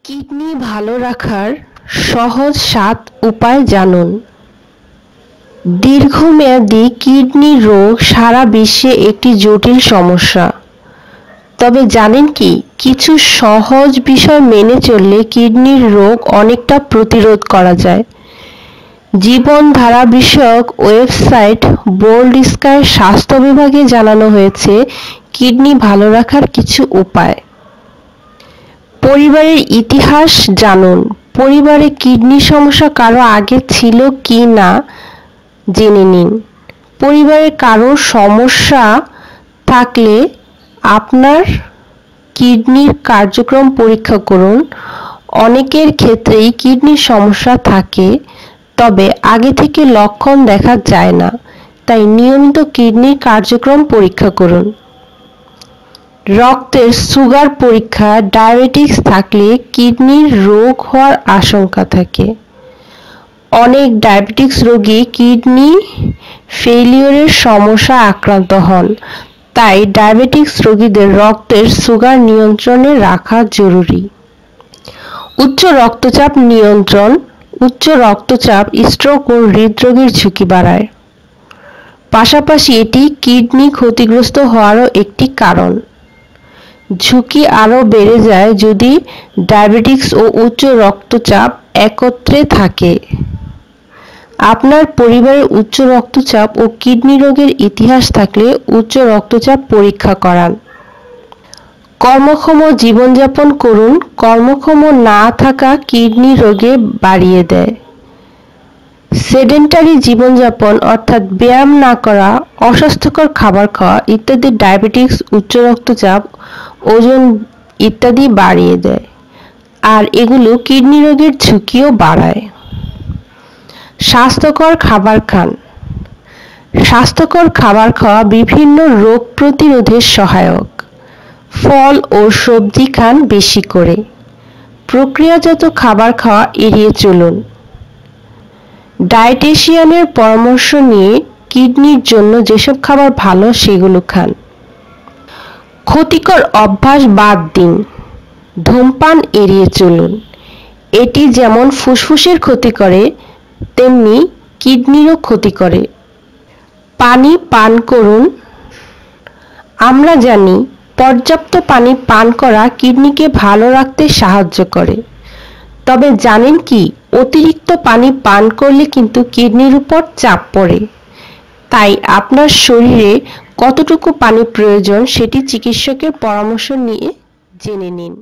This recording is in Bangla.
কিডনি ভালো রাখার সহজ 7 উপায় জানুন। দীর্ঘমেয়াদী কিডনি রোগ সারা বিশ্বে একটি জটিল সমস্যা। তবে জানেন কি, কিছু সহজ বিষয় মেনে চললে কিডনির রোগ অনেকটা প্রতিরোধ করা যায়। জীবনধারা বিষয়ক ওয়েবসাইট বোল্ড স্কাই স্বাস্থ্য বিভাগে জানানো হয়েছে কিডনি ভালো রাখার কিছু উপায়। পরিবারের ইতিহাস জানুন। পরিবারে কিডনি সমস্যা কারো আগে ছিল কি না জেনে নিন। পরিবারে কারো সমস্যা থাকলে আপনার কিডনির কার্যক্রম পরীক্ষা করুন। অনেকের ক্ষেত্রেই কিডনির সমস্যা থাকে, তবে আগে থেকে লক্ষণ দেখা যায় না, তাই নিয়মিত কিডনির কার্যক্রম পরীক্ষা করুন। রক্তের সুগার পরীক্ষা। ডায়াবেটিস থাকলে কিডনির রোগ হওয়ার আশঙ্কা থাকে। অনেক ডায়াবেটিস রোগী কিডনি ফেলিওরের সমস্যায় আক্রান্ত হন, তাই ডায়াবেটিস রোগীদের রক্তের সুগার নিয়ন্ত্রণে রাখা জরুরি। উচ্চ রক্তচাপ নিয়ন্ত্রণ। উচ্চ রক্তচাপ স্ট্রোক ও হৃদরোগের ঝুঁকি বাড়ায়। পাশাপাশি এটি কিডনি ক্ষতিগ্রস্ত হওয়ারও একটি কারণ। ঝুঁকি আরও বেড়ে যায় যদি ডায়াবেটিস ও উচ্চ রক্তচাপ একত্রে থাকে। আপনার পরিবারে উচ্চ রক্তচাপ ও কিডনি রোগের ইতিহাস থাকলে উচ্চ রক্তচাপ পরীক্ষা করান। কর্মক্ষম জীবনযাপন করুন। কর্মক্ষম না থাকা কিডনি রোগে বাড়িয়ে দেয়। সেডেন্টারি জীবনযাপন অর্থাৎ ব্যায়াম না করা, অস্বাস্থ্যকর খাবার খাওয়া ইত্যাদি ডায়াবেটিস, উচ্চ রক্তচাপ, ওজন ইত্যাদি বাড়িয়ে দেয়, আর এগুলো কিডনি রোগের ঝুঁকিও বাড়ায়। স্বাস্থ্যকর খাবার খান। স্বাস্থ্যকর খাবার খাওয়া বিভিন্ন রোগ প্রতিরোধে সহায়ক। ফল ও সবজি খান বেশি করে। প্রক্রিয়াজাত খাবার খাওয়া এড়িয়ে চলুন। ডায়েটিশিয়ানের পরামর্শ নিয়ে কিডনির জন্য যেসব খাবার ভালো সেগুলো খান। ক্ষতিকর অভ্যাস বাদ দিন। ধূমপান এড়িয়ে চলুন। এটি যেমন ফুসফুসের ক্ষতি করে, তেমনি কিডনিরও ক্ষতি করে। পানি পান করুন। আমরা জানি পর্যাপ্ত পানি পান করা কিডনিকে ভালো রাখতে সাহায্য করে। তবে জানেন কি, অতিরিক্ত পানি পান করলে কিন্তু কিডনির উপর চাপ পড়ে। তাই আপনার শরীরে কতটুকু পানি প্রয়োজন সেটি চিকিৎসকের পরামর্শ নিয়ে জেনে নিন।